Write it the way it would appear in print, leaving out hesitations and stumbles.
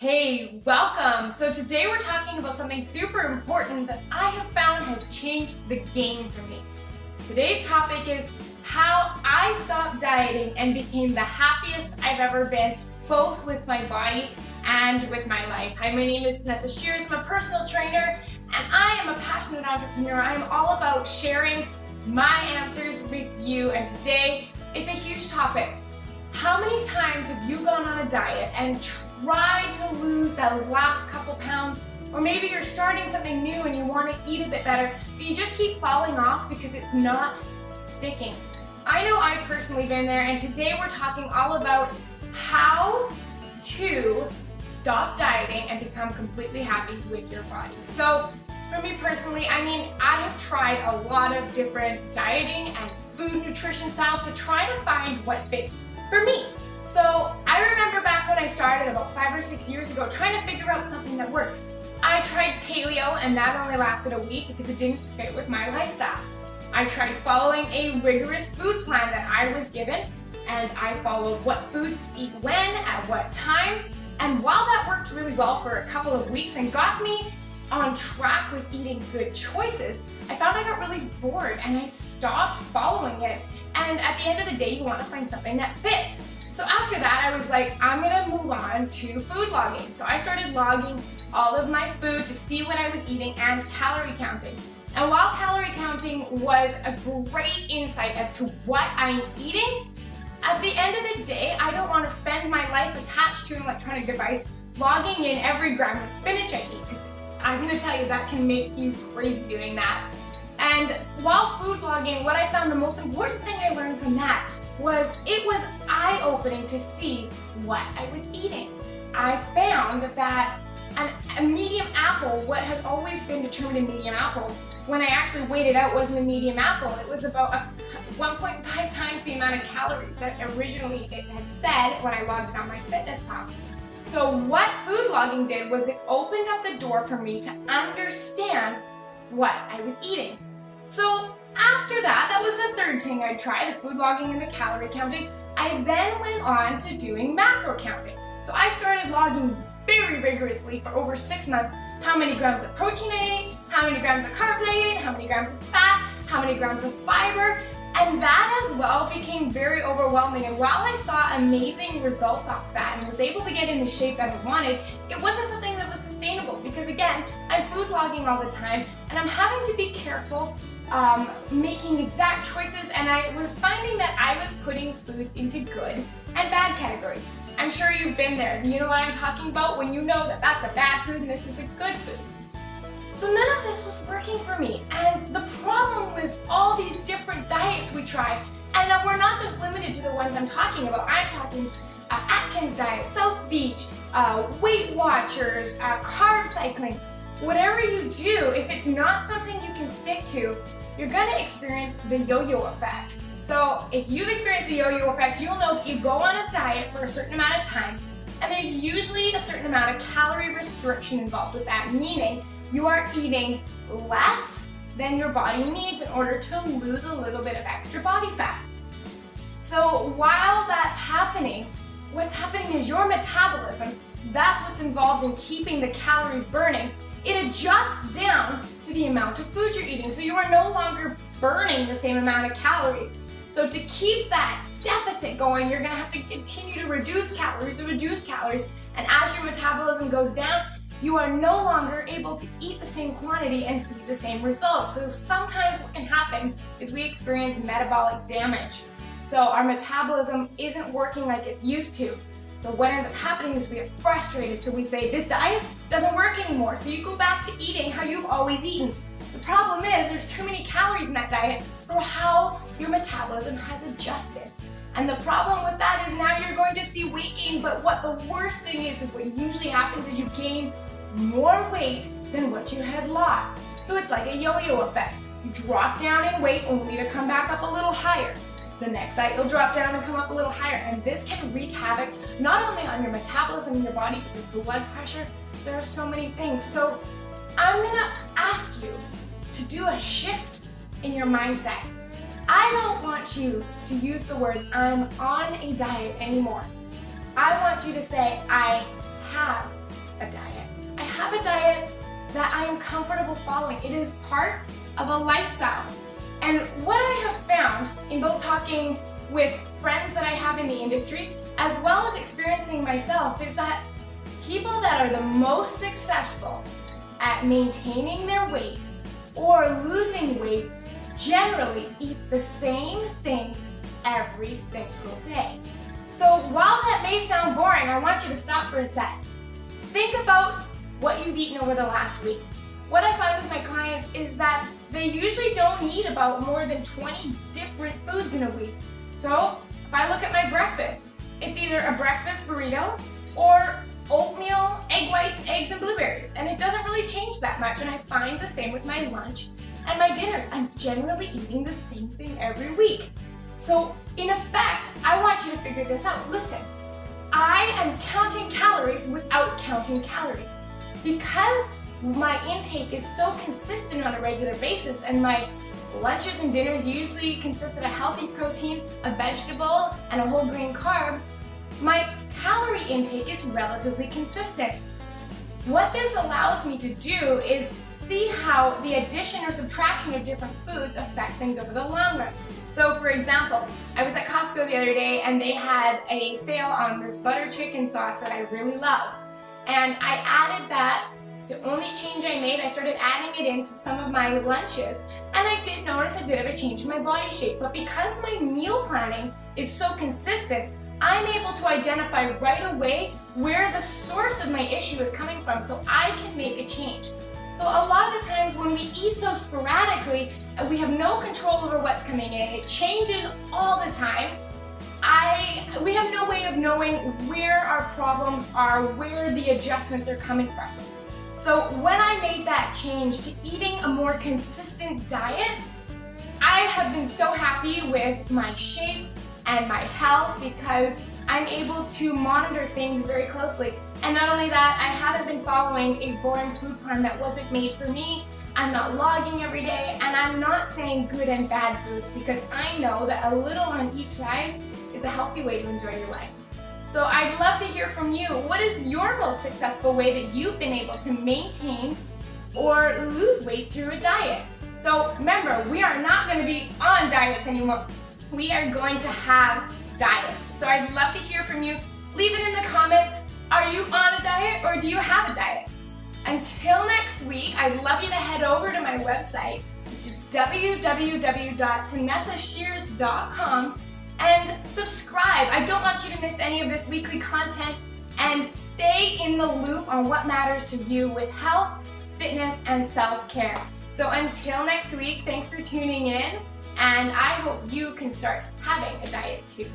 Hey, welcome! So today we're talking about something super important that I have found has changed the game for me. Today's topic is how I stopped dieting and became the happiest I've ever been, both with my body and with my life. Hi, my name is Tanessa Shears. I'm a personal trainer and I am a passionate entrepreneur. I am all about sharing my answers with you, and today it's a huge topic. How many times have you gone on a diet and tried to lose those last couple pounds? Or maybe you're starting something new and you want to eat a bit better, but you just keep falling off because it's not sticking. I know I've personally been there, and today we're talking all about how to stop dieting and become completely happy with your body. So for me personally, I have tried a lot of different dieting and food nutrition styles to try to find what fits for me. So I remember back when I started about 5 or 6 years ago trying to figure out something that worked. I tried paleo, and that only lasted a week because it didn't fit with my lifestyle. I tried following a rigorous food plan that I was given, and I followed what foods to eat when, at what times, and while that worked really well for a couple of weeks and got me on track with eating good choices, I found I got really bored and I stopped following it. And at the end of the day, you want to find something that fits. So after that, I was like, I'm gonna move on to food logging. So I started logging all of my food to see what I was eating and calorie counting. And while calorie counting was a great insight as to what I'm eating, at the end of the day, I don't want to spend my life attached to an electronic device logging in every gram of spinach I eat, because I'm gonna tell you that can make you crazy doing that. And while food logging, what I found the most important thing I learned from that was it was eye-opening to see what I was eating. I found that a medium apple, what had always been determined a medium apple, when I actually weighed it out, wasn't a medium apple. It was about 1.5 times the amount of calories that originally it had said when I logged it on my MyFitnessPal. So what food logging did was it opened up the door for me to understand what I was eating. So after that, that was the third thing I tried, the food logging and the calorie counting. I then went on to doing macro counting. So I started logging very rigorously for over 6 months how many grams of protein I ate, how many grams of carbs I ate, how many grams of fat, how many grams of fiber, and that as well became very overwhelming. And while I saw amazing results off that and was able to get in the shape that I wanted, it wasn't something that was sustainable because, again, I'm food logging all the time and I'm having to be careful making exact choices, and I was finding that I was putting foods into good and bad categories. I'm sure you've been there. You know what I'm talking about when you know that that's a bad food and this is a good food. So none of this was working for me, and the problem with all these different diets we try, and we're not just limited to the ones I'm talking about. I'm talking Atkins diet, South Beach, Weight Watchers, carb cycling. Whatever you do, if it's not something you can stick to, you're gonna experience the yo-yo effect. So if you've experienced the yo-yo effect, you'll know if you go on a diet for a certain amount of time, and there's usually a certain amount of calorie restriction involved with that, meaning you are eating less than your body needs in order to lose a little bit of extra body fat. So while that's happening, what's happening is your metabolism, that's what's involved in keeping the calories burning. It adjusts down to the amount of food you're eating, so you are no longer burning the same amount of calories. So to keep that deficit going, you're gonna have to continue to reduce calories, and as your metabolism goes down, you are no longer able to eat the same quantity and see the same results. So sometimes what can happen is we experience metabolic damage. So our metabolism isn't working like it's used to. So what ends up happening is we get frustrated. So we say, this diet doesn't work anymore. So you go back to eating how you've always eaten. The problem is there's too many calories in that diet for how your metabolism has adjusted. And the problem with that is now you're going to see weight gain, but what the worst thing is what usually happens is you gain more weight than what you had lost. So it's like a yo-yo effect. You drop down in weight only to come back up a little higher. The next night you'll drop down and come up a little higher, and this can wreak havoc not only on your metabolism in your body, but your blood pressure. There are so many things. So I'm gonna ask you to do a shift in your mindset. I don't want you to use the words, I'm on a diet anymore. I want you to say, I have that I am comfortable following. It is part of a lifestyle. And what I have found in both talking with friends that I have in the industry, as well as experiencing myself, is that people that are the most successful at maintaining their weight or losing weight generally eat the same things every single day. So while that may sound boring, I want you to stop for a sec. Think about what you've eaten over the last week. What I find with my clients is that they usually don't eat about more than 20 different foods in a week. So if I look at my breakfast, it's either a breakfast burrito or oatmeal, egg whites, eggs, and blueberries. And it doesn't really change that much. And I find the same with my lunch and my dinners. I'm generally eating the same thing every week. So in effect, I want you to figure this out. Listen, I am counting calories without counting calories. Because my intake is so consistent on a regular basis, and my lunches and dinners usually consist of a healthy protein, a vegetable, and a whole grain carb, my calorie intake is relatively consistent. What this allows me to do is see how the addition or subtraction of different foods affect things over the long run. So for example, I was at Costco the other day and they had a sale on this butter chicken sauce that I really love. And I added that. It's the only change I made. I started adding it into some of my lunches, and I did notice a bit of a change in my body shape. But because my meal planning is so consistent, I'm able to identify right away where the source of my issue is coming from, so I can make a change. So a lot of the times when we eat so sporadically, we have no control over what's coming in. It changes all the time. We have no way of knowing where our problems are, where the adjustments are coming from. So when I made that change to eating a more consistent diet, I have been so happy with my shape and my health because I'm able to monitor things very closely. And not only that, I haven't been following a boring food plan that wasn't made for me. I'm not logging every day, and I'm not saying good and bad foods because I know that a little on each side is a healthy way to enjoy your life. So I'd love to hear from you. What is your most successful way that you've been able to maintain or lose weight through a diet? So remember, we are not going to be on diets anymore. We are going to have diets. So I'd love to hear from you. Leave it in the comment. Are you on a diet or do you have a diet? Until next week, I'd love you to head over to my website, which is www.TanessaShears.com, and subscribe. I don't want you to miss any of this weekly content, and stay in the loop on what matters to you with health, fitness, and self-care. So until next week, thanks for tuning in, and I hope you can start having a diet too.